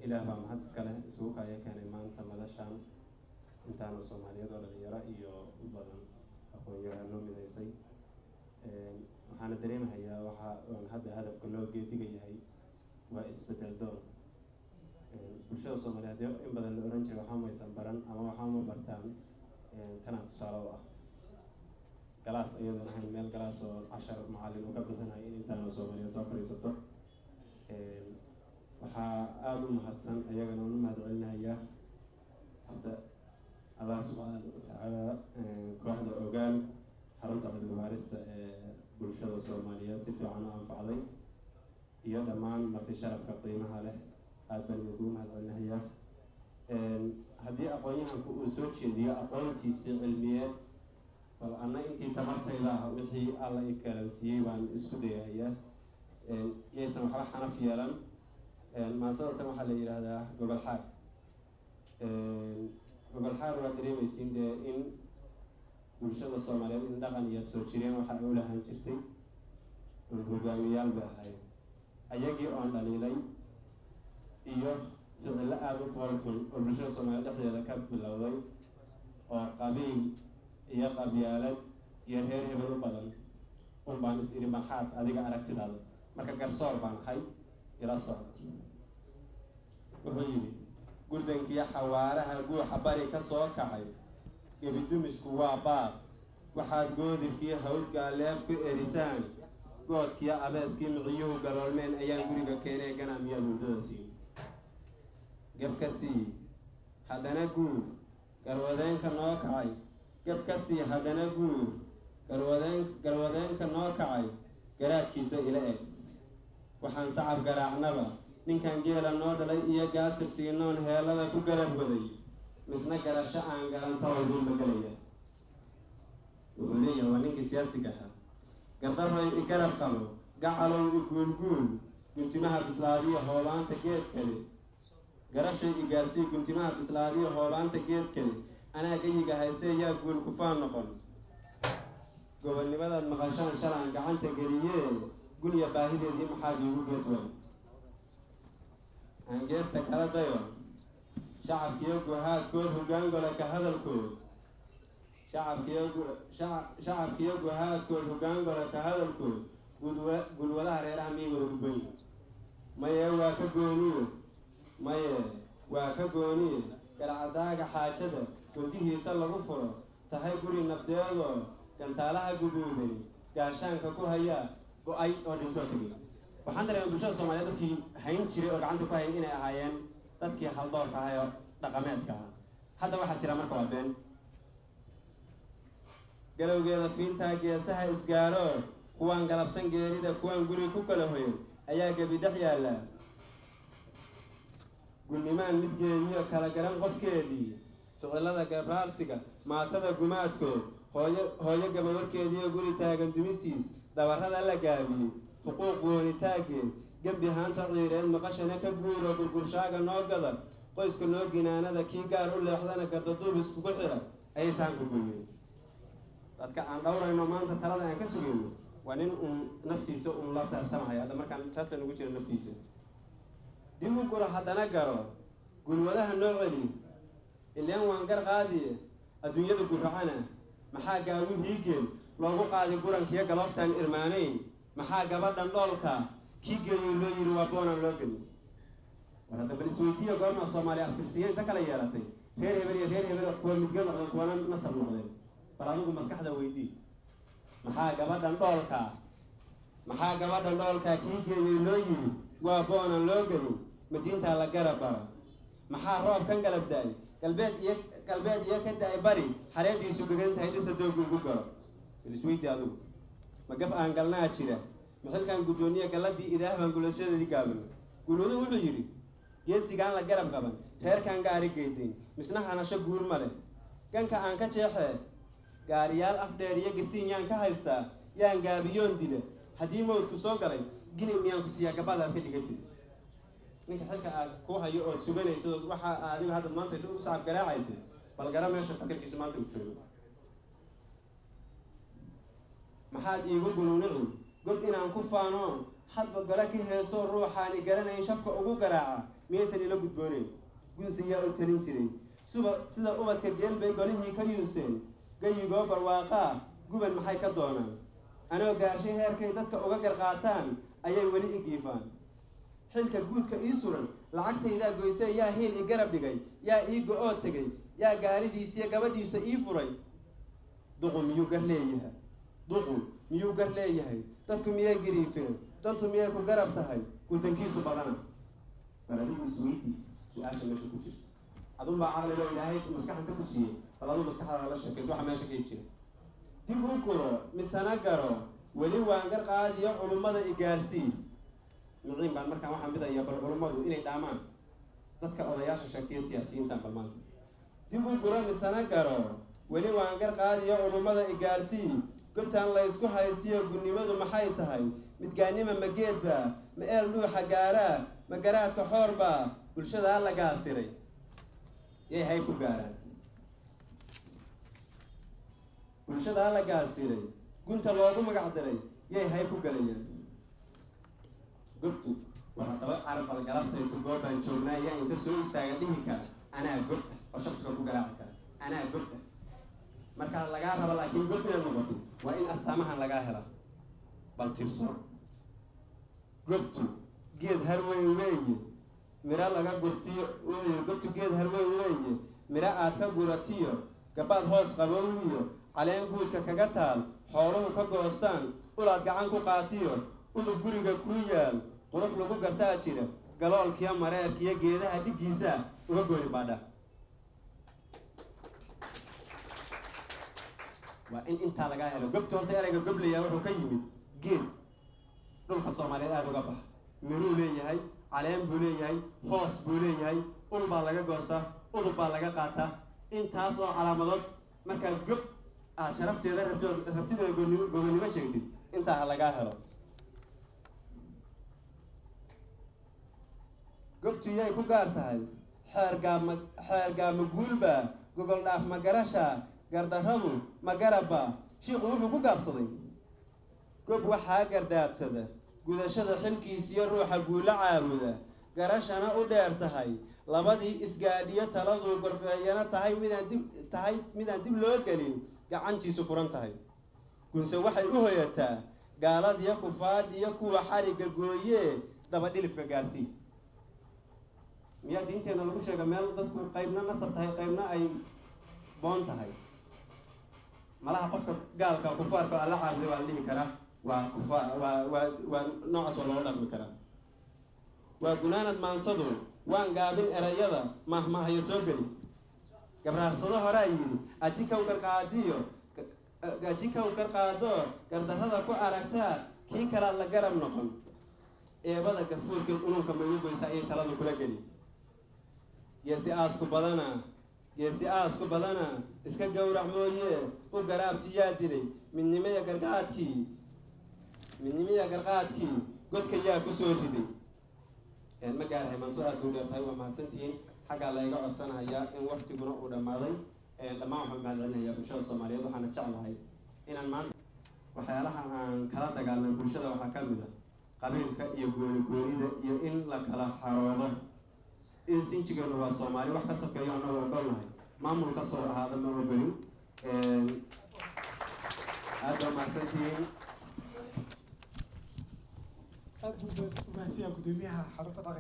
إله ما حد سكله سوق أيه كان ما أنت ماذا شان أنت أنا سوماليا ولا ليرا إيو بدن أقول يا نوم إذا يصير وحنا دريم هي هذا هدف كله جدي جاي هي وإسبدل دور bulshada Soomaaliyeed in badan la oran jiray waxaan waysan baran ama waxaan ma bartaan tana tusaale ah galaas iyadoo ahayn meel galaas oo 10 macallin oo ka bixinay in intaan Soomaaliyeed soo fariisato waxa aad u mahadsan ayagana u mahadcelinaya hadda Allah subhanahu wa ta'ala kooxda ogaan xarunta cilmi baarista ee bulshada Soomaaliyeed si fiican u anfacday iyo dhammaan marti sharafka qiimaha leh aad baan ugu mahadcelinayaa haddii aqoonyahanku uu soo jeediyo aqoontiisa cilmiyeed bal anna intii tamartayda ah wixii alla i kalansiiyey baan isku dayayaa yaysan waxba xanaf yeelan maasadatan waxaa la yidhaahdaa gobol xaar gobol xaar waa dareemaysiin dee in bulshada Soomaaliyeed in dhaqan iyo soo jireen waxa ay u lahaan jirtay hogaamiyayaal bay ahaayeen ayagii oon dhaliilay iyo ficil aad u foolxun oo bulshada Soomaaliyeed dhexdeeda ka bilowday oo qabiil iyo qabyaalad iyo reer hebel u badan baan is iri maxaad adiga aragtidaada marka garsoor baan ahay ila socda wuxuu yiri gurdankiya xawaaraha guuxa bari ka soo kacay gebidumisku waa baab waxaad goodirkii hawdga leef ku erisaan goodkiya abeeskii miciyuhu galoolmeen ayaan guriga keenay ganacmiya mudadaasi gabkasi hadana guur garwadeenka noo kacay gabkasi hadana guur garwadeenka noo kacay garaadkiisa ila eg waxaan sacab garaacnaba ninkan geela noo dhalay iyo gaasir siinoon heelada ku garab waday misna garasho aan garanto oo magalaya wuxuu leeyahay waa ninkii siyaasiga ahaa gardaroy i garab qabo gacalow i guulguul guntimaha bislaadiyo hoobaanta geedkale garashay i gaarsii guntimaha bislaadiyo hoobaanta geedkale anaa gayiga haystee yaa guul kufaan noqon gobolnimadaad maqashaan shalaan gacanta geliyee guniya baahideedii maxaad iigu geesway aan geesta kala dayo shacabkiyo guhaadkood hoggaangola ka hadalkood shacabkiyo guhaadkood hoggaangola ka hadalkood gulwadaha reeraha miyay wada gubay maye waa ka gooniye garcadaaga xaajada gundihiisa lagu furo tahay guri nabdeedoo gantaalaha guduudan gaashaanka ku haya go-ay oo dhintoo tegay waxaan dareemay bulshada Soomaaliyeed dadkii hayn jiray oo gacanta ku hayay inay ahaayeen dadkii haldoorka ahaa oo dhaqameedka ahaa hadda waxaa jira marka waa been galowgeeda fiintaa geesaha isgaaro kuwaan galabsan geerida kuwaan guri ku kala hoyan ayaa gebi dhex yaalla gulnimaan midgeediyo kala garan qofkeedii ficilada gabraarsiga maatada gumaadkood hooyo gabawarkeediyo guri taagan dumistiis dabarrada la gaabiyey fuquuq woonitaageed gembi haanta ciireed maqashana ka guuro gurgurshaaga noo gada qoyska noo ginaanada kii gaar u leexdana gardaduub iskugu xira ayay saanku gooyeen dadka aan dhowrayno maanta talada aan ka sugayno waa nin naftiisa la tartamaya hadda markaan taastan ugu jira naftiisa dib u guro haddana garo gulwadaha noo celi ileen waan gar qaadiye adduunyada guracana maxaa gaagu hiigeen loogu qaadi gurankiyo galoftaan irmaanayn maxaa gabadhan dhoolka kii geeyey loo yiri waa boonaan loo gelin war hadda bal isweydiiya goorma Soomaali aftirsiiyeen inta kala yeelatay reer hebel kuwa midgal noqdeen kuwana nasab noqdeen bal adigu maskaxda weydii maxaa gabadhan dhoolka kii geeyey loo yiri waa boonaan loo gelin madiinta la garab bara maxaa roob kan galab daay galbeed iyo ka daay bari xareediisu gagan tahay dhirta doogu ugu garo isweydii adigu ma gaf aan galnaa jira maxalkan guddooniya galadii idaahban gulashadii gaaban guluudu wuxuu yiri geesigaan la garab qaban reerkan gaari geedeen misna hanasho guur male ganka aan ka jeexay gaariyaal afdheer iyo gasiinyaan ka haystaa yaan gaabiyoon dile haddii mowdku soo galay gini miyaan ku siiyaa gabadha ka dhigatay ninka xilka aad ku hayo oo suganayso waxa adiga hadda maanta u saab garaacaysa bal gara meesha fakarkiisa maanta u joogo maxaad iigu gunuunin gob inaan ku faano hadba gala ka heesoo ruuxaani garanayn shafka ugu garaaca miyaysan ila gudboonayn gunsiyaa u talin jiray sida ubadka geel bay golihii ka yuuseen gayigoo barwaaqaa guban maxay ka doonaan anoo gaashay heerkay dadka uga garqaataan ayay weli i giifaan xilka guudka ii suran lacagtaydaa goysay yaa hiil i garab dhigay yaa ii go-oo tegay yaa gaaridiisiyo gabadhiisa ii furay duqu miyuu gar leeyahay duqu miyuu gar leeyahay dadku miyay giriifeen dantu miyay ku garab tahay gudankiisu badana bal adigu isweydii su-aasha meesha ku jirta adun baa caqligo ilaahay maskaxanta ku siiyey bal aduu maskaxdaada la sheekayso waxa meesha kay jira dib u guro misana garo weli waan gar qaadiyo culummada i gaarsii muciin baan markaan waxaa midaya bal culummadu inay dhaamaan dadka odayaasha sheegtaiyo siyaasiyiintan balmaan dib u guro misana garo weli waan gar qaadiyo culummada i gaarsii gobtaan la ysku haystiyo gunnimadu maxay tahay midgaanima ma geedba ma eel dhuuxa gaaraa ma garaadka xoorbaa bulshadaa la gaasiray yay hay ku gaaraan bulshadaa la gaasiray gunta loogu magac diray yay hay ku galayaan gobtu waa daba carbal galabtaytu goobaan joognaa yaa inta soo istaaga dhihi kara anaa gob ah oo shaksiga ku garaaci kara anaa gob ah markaa lagaa raba laakiin gob inaad noqoto waa in astaamahan lagaa hela bal tirso gobtu geed harweyn weeye mira laga gurtiyo gobtu geed harweyn weeye mira aad ka guratiyo gabaad hoos qabowiyo caleen guudka kaga taal xooluhu ka goostaan ulaad gacan ku qaatiyo udub guriga kuu yaal qurux lagu gartaa jira galoolkiyo mareerkiyo geedaha dhiggiisa uga gooni baadha waa in intaa lagaa helo gobta horta erayga goblaya wuxuu ka yimid geed dhulka soomaaliyeed aada uga baxa miruu leeyahay caleen buu leeyahay hoos buu leeyahay ul baa laga goostaa udub baa laga qaataa intaas oo calaamadood markaa gob aad sharafteeda rabtidna gobonimo sheegtid intaa ha lagaa helo gobtu yay ku gaar tahay xeergaama guulba gogol dhaaf ma garasha gardarradu ma garabba shiiku wuxuu ku gaabsaday gob waxaa gardaadsada gudashada xilkiisiyo ruuxa guula caabuda garashana u dheer tahay labadii isgaadhiyo taladuu gorfeeyana tahay midaan dib loo gelin gacantiisu furan tahay gunse waxay u hoyataa gaaladiyo kufaadh iyo kuwa xarigga gooyee daba dhilifka gaarsii miyaa diinteenna lagu sheega meel dadku qaybna nasab tahay qaybna ay boon tahay malaha qofka gaalka kufaarka alla caabuday waa la dhihi karaa waa noocaas oo looga dhaqmi karaa waa gunaanad maansadu waan gaabin erayada mahmahayo soo geli gabraarsado horaa yidhi ajikaw garqaado gardarrada ku aragtaa kii kalaad la garab noqon eebada gafuurka ununka magu goysa ayay taladu kula geli geesi aasku badana iska gowrac mooye u garaabti yaa dilay midnimada garqaadkii godka yaa ku soo riday ma gaarahay maanso aad buu dheertahay waa mahadsantihiin xaggaa layga codsanayaa in waktiguna uu dhammaaday dhammaan waxaan mahadcelinayaa bulshada soomaaliyeed waxaana jeclahay inaan maanta waxyaalaha aan kala dagaalnay bulshada waxaa ka mid a qabiilka iyo goonigoonida iyo in la kala xaroodo in sinjigeenu waa soomaali wax ka sokeeyo annagoo ogolnahay maamul ka soo ahaada ma ogolin aad baa mahadsantihiin aad buu mahadsanyahay gudoomiyaha xarunta dhaqanka